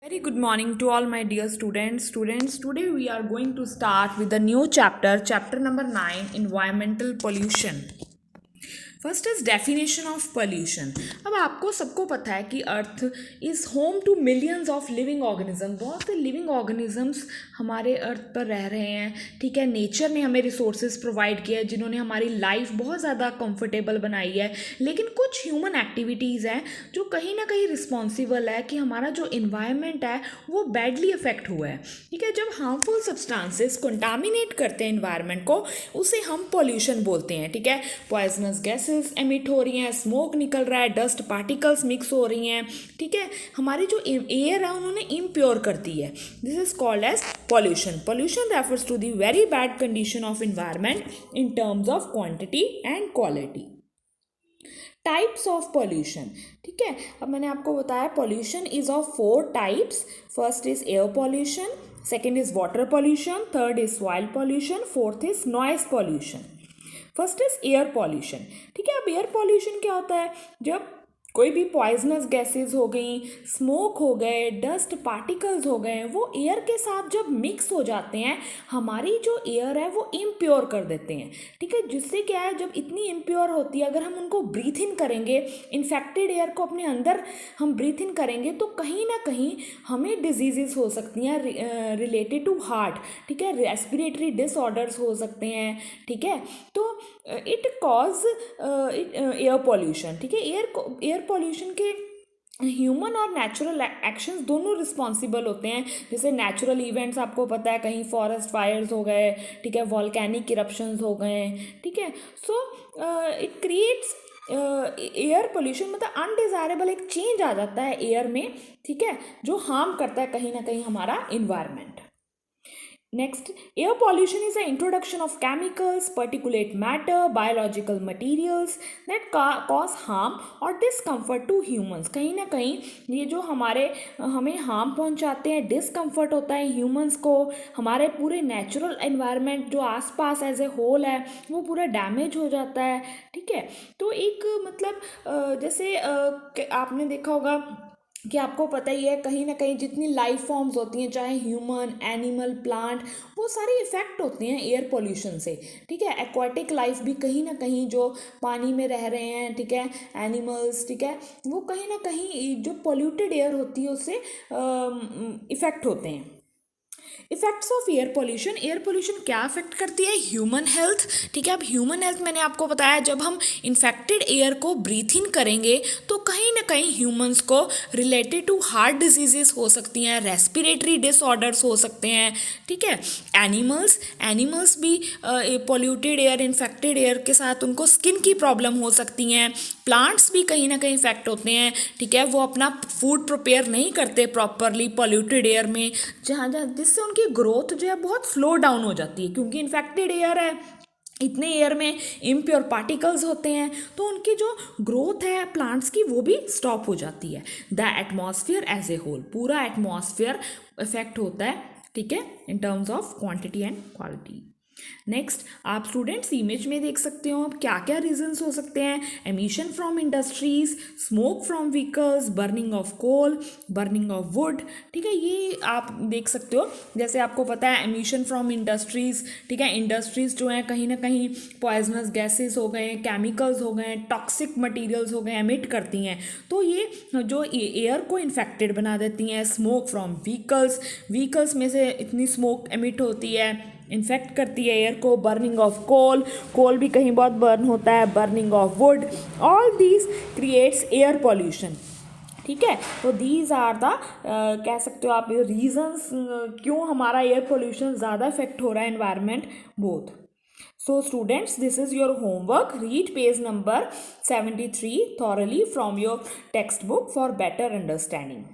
Very good morning to all my dear students. Today we are going to start with a new chapter number 9, environmental pollution. First is definition of pollution. अब आपको सबको पता है कि earth is home to millions of living organism. बहुत से living organisms हमारे अर्थ पर रह रहे हैं. ठीक है, नेचर ने हमें रिसोर्सेज प्रोवाइड किया है जिन्होंने हमारी लाइफ बहुत ज़्यादा कंफर्टेबल बनाई है. लेकिन कुछ ह्यूमन एक्टिविटीज़ हैं जो कहीं ना कहीं रिस्पॉन्सिबल है कि हमारा जो इन्वायरमेंट है वो बैडली अफेक्ट हुआ है. ठीक है, जब हार्मफुल सब्सटेंसेस कंटामिनेट करते हैं इन्वायरमेंट को उसे हम पॉल्यूशन बोलते हैं. ठीक है, पॉइजनस गैसेस एमिट हो रही हैं, स्मोक निकल रहा है, डस्ट पार्टिकल्स मिक्स हो रही हैं. ठीक है, हमारी जो एयर है उन्होंने इम्प्योर कर दी है. This is called as pollution. Pollution refers to the very bad condition of environment in terms of quantity and quality. Types of pollution. ठीक है, अब मैंने आपको बताया pollution is of 4 types. First is air pollution, second is water pollution, third is soil pollution, fourth is noise pollution. First is air pollution. ठीक है, अब air pollution क्या होता है? जब कोई भी पॉइजनस गैसेस हो गई, स्मोक हो गए, डस्ट पार्टिकल्स हो गए, वो एयर के साथ जब मिक्स हो जाते हैं हमारी जो एयर है वो इम्प्योर कर देते हैं. ठीक है, जिससे क्या है, जब इतनी इम्प्योर होती है अगर हम उनको ब्रीथ इन करेंगे, इन्फेक्टेड एयर को अपने अंदर हम ब्रीथ इन करेंगे तो कहीं ना कहीं हमें डिजीजेस हो सकती हैं रिलेटेड टू हार्ट. ठीक है, रेस्पिरेटरी डिसऑर्डर्स हो सकते हैं. ठीक है, तो इट कॉज एयर पॉल्यूशन. ठीक है, एयर पॉल्यूशन के ह्यूमन और नेचुरल एक्शंस दोनों रिस्पॉन्सिबल होते हैं. जैसे नेचुरल इवेंट्स आपको पता है, कहीं फॉरेस्ट फायर्स हो गए, ठीक है, वॉल्केनिक इरप्शंस हो गए. ठीक है, so it creates air pollution. मतलब अनडिजायरेबल एक चेंज आ जाता है एयर में. ठीक है, जो हार्म करता है कहीं ना कहीं हमारा environment. Next, air pollution is the introduction of chemicals, particulate matter, biological materials that cause harm or discomfort to humans. कहीं ना कहीं ये जो हमें हार्म पहुंचाते हैं, डिस्कम्फर्ट होता है ह्यूमंस को, हमारे पूरे नेचुरल एनवायरनमेंट जो आसपास एज ए होल है वो पूरा डैमेज हो जाता है. ठीक है, तो एक मतलब जैसे आपने देखा होगा कि आपको पता ही है कहीं ना कहीं जितनी लाइफ फॉर्म्स होती हैं, चाहे ह्यूमन, एनिमल, प्लांट, वो सारे इफेक्ट होते हैं एयर पोल्यूशन से. ठीक है, एक्वाटिक लाइफ भी कहीं ना कहीं जो पानी में रह रहे हैं, ठीक है, एनिमल्स, ठीक है, वो कहीं ना कहीं जो पोल्यूटेड एयर होती है उससे इफेक्ट होते हैं. Effects of air pollution. Air pollution क्या अफेक्ट करती है? Human health. ठीक है, अब ह्यूमन हेल्थ मैंने आपको बताया, जब हम इन्फेक्टेड एयर को ब्रीथ इन करेंगे तो कहीं ना कहीं ह्यूमंस को रिलेटेड टू हार्ट डिजीजेस हो सकती हैं, रेस्पिरेटरी डिसऑर्डर्स हो सकते हैं. ठीक है, एनिमल्स भी पोल्यूटेड एयर, इन्फेक्टेड एयर के साथ उनको स्किन की प्रॉब्लम हो सकती हैं. प्लांट्स भी कहीं ना कहीं इफेक्ट होते हैं. ठीक है, वो अपना फूड प्रिपेयर नहीं करते प्रॉपरली पोल्यूटेड एयर में, जहाँ जिससे उनकी ग्रोथ जो है बहुत स्लो डाउन हो जाती है, क्योंकि इन्फेक्टेड एयर है, इतने एयर में इम्प्योर पार्टिकल्स होते हैं, तो उनकी जो ग्रोथ है प्लांट्स की वो भी स्टॉप हो जाती है. The atmosphere as a whole, पूरा एटमॉस्फेयर इफेक्ट होता है. ठीक है, in terms of quantity and quality. Next, आप स्टूडेंट्स इमेज में देख सकते हो अब क्या क्या रीजंस हो सकते हैं. Emission from industries, smoke from vehicles, burning of coal, burning of wood. ठीक है, ये आप देख सकते हो. जैसे आपको पता है एमिशन फ्रॉम इंडस्ट्रीज, ठीक है, इंडस्ट्रीज जो हैं कहीं ना कहीं पॉइजनस गैसेस हो गए, केमिकल्स हो गए, टॉक्सिक मटीरियल्स हो गए, एमिट करती हैं, तो ये जो एयर को इन्फेक्टेड बना देती हैं. स्मोक फ्रॉम व्हीकल्स में से इतनी स्मोक एमिट होती है, इन्फेक्ट करती है एयर को. बर्निंग ऑफ कोल भी कहीं बहुत बर्न होता है. Burning of would, all these creates air pollution. ठीक है, तो दीज आर द कह सकते हो आप रीजंस क्यों हमारा एयर पोल्यूशन ज़्यादा इफेक्ट हो रहा है environment both. So students, this is your homework. Read page number 73 thoroughly from your textbook for better understanding.